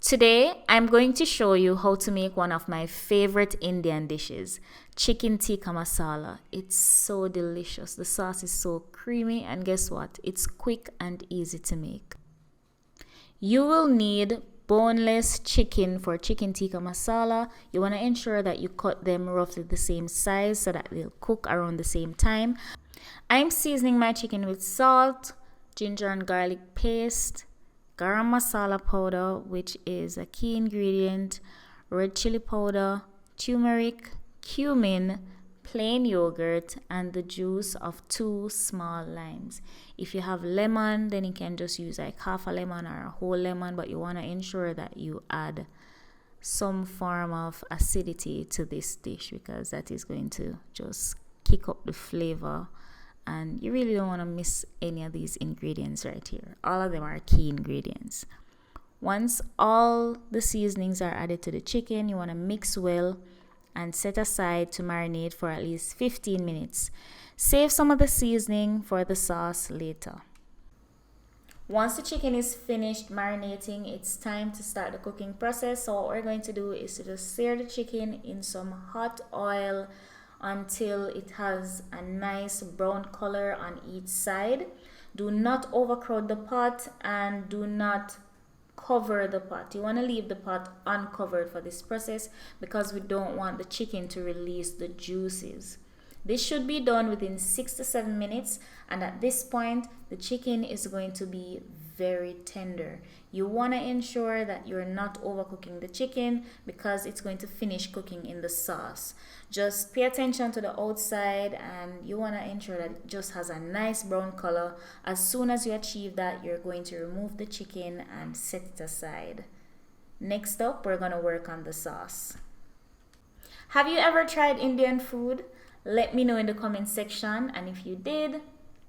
Today, I'm going to show you how to make one of my favorite Indian dishes, Chicken Tikka Masala. It's so delicious. The sauce is so creamy, and guess what? It's quick and easy to make. You will need boneless chicken for Chicken Tikka Masala. You want to ensure that you cut them roughly the same size so that they'll cook around the same time. I'm seasoning my chicken with salt, ginger and garlic paste, garam masala powder, which is a key ingredient, red chili powder, turmeric, cumin, plain yogurt, and the juice of 2 small limes. If you have lemon, then you can just use like half a lemon or a whole lemon, but you want to ensure that you add some form of acidity to this dish because that is going to just kick up the flavor, and you really don't want to miss any of these ingredients right here. All of them are key ingredients. Once all the seasonings are added to the chicken, you want to mix well and set aside to marinate for at least 15 minutes. Save some of the seasoning for the sauce later. Once the chicken is finished marinating, it's time to start the cooking process. So what we're going to do is to just sear the chicken in some hot oil until it has a nice brown color on each side. Do not overcrowd the pot and do not cover the pot. You want to leave the pot uncovered for this process because we don't want the chicken to release the juices. This should be done within 6 to 7 minutes, and at this point the chicken is going to be very tender. You want to ensure that you're not overcooking the chicken because it's going to finish cooking in the sauce. Just pay attention to the outside, and you want to ensure that it just has a nice brown color. As soon as you achieve that, you're going to remove the chicken and set it aside. Next up, we're going to work on the sauce. Have you ever tried Indian food? Let me know in the comment section, and if you did,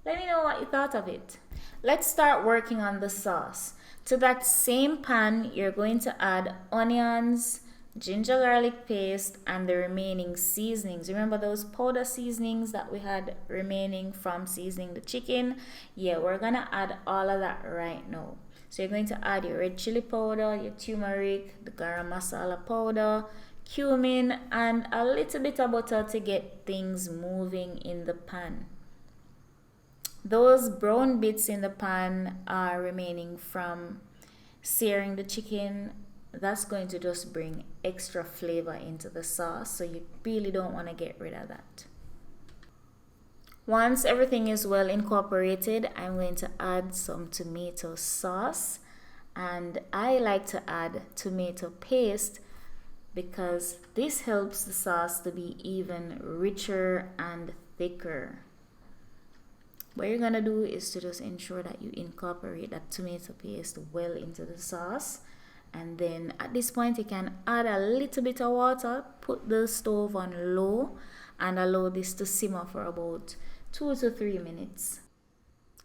let me know what you thought of it. Let's start working on the sauce. To that same pan, you're going to add onions, ginger garlic paste, and the remaining seasonings. Remember those powder seasonings that we had remaining from seasoning the chicken? Yeah, we're gonna add all of that right now. So you're going to add your red chili powder, your turmeric, the garam masala powder, cumin, and a little bit of butter to get things moving in the pan. Those brown bits in the pan are remaining from searing the chicken. That's going to just bring extra flavor into the sauce, so you really don't want to get rid of that. Once everything is well incorporated, I'm going to add some tomato sauce, and I like to add tomato paste because this helps the sauce to be even richer and thicker. What you're gonna do is to just ensure that you incorporate that tomato paste well into the sauce, and then at this point you can add a little bit of water, put the stove on low, and allow this to simmer for about 2 to 3 minutes.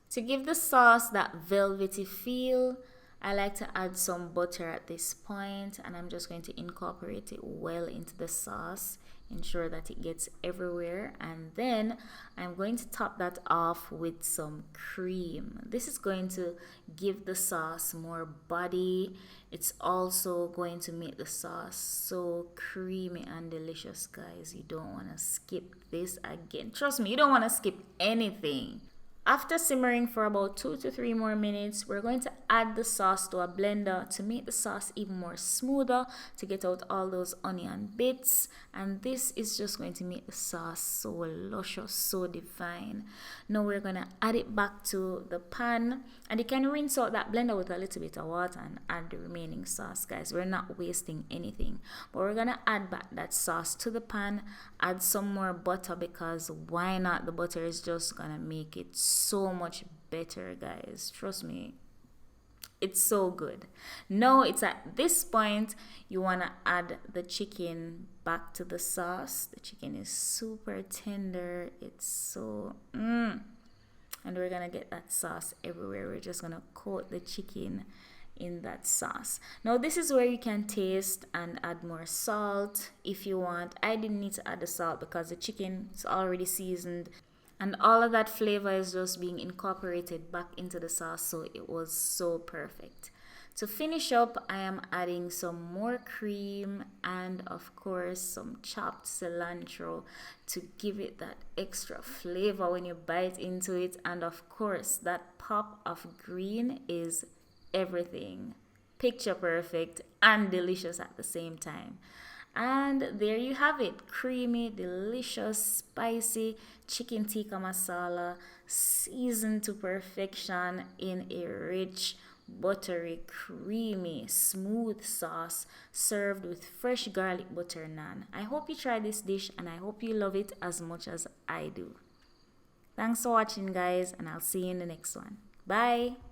To give the sauce that velvety feel, I like to add some butter at this point, and I'm just going to incorporate it well into the sauce, ensure that it gets everywhere, and then I'm going to top that off with some cream. This is going to give the sauce more body. It's also going to make the sauce so creamy and delicious, guys. You don't want to skip this again. Trust me, you don't want to skip anything. After simmering for about 2 to 3 more minutes, we're going to add the sauce to a blender to make the sauce even more smoother, to get out all those onion bits, and this is just going to make the sauce so luscious, so divine. Now we're going to add it back to the pan, and you can rinse out that blender with a little bit of water and add the remaining sauce, guys. We're not wasting anything, but we're going to add back that sauce to the pan, add some more butter because why not? The butter is just going to make it so much better, guys. Trust me, it's so good. Now it's at this point you want to add the chicken back to the sauce. The chicken is super tender. It's so and we're gonna get that sauce everywhere. We're just gonna coat the chicken in that sauce. Now this is where you can taste and add more salt if you want. I didn't need to add the salt because the chicken is already seasoned, and all of that flavor is just being incorporated back into the sauce, so it was so perfect. To finish up, I am adding some more cream and of course some chopped cilantro to give it that extra flavor when you bite into it. And of course, that pop of green is everything. Picture perfect and delicious at the same time. And there you have it, creamy, delicious, spicy chicken tikka masala, seasoned to perfection in a rich, buttery, creamy, smooth sauce served with fresh garlic butter naan. I hope you try this dish and I hope you love it as much as I do. Thanks for watching, guys, and I'll see you in the next one. Bye.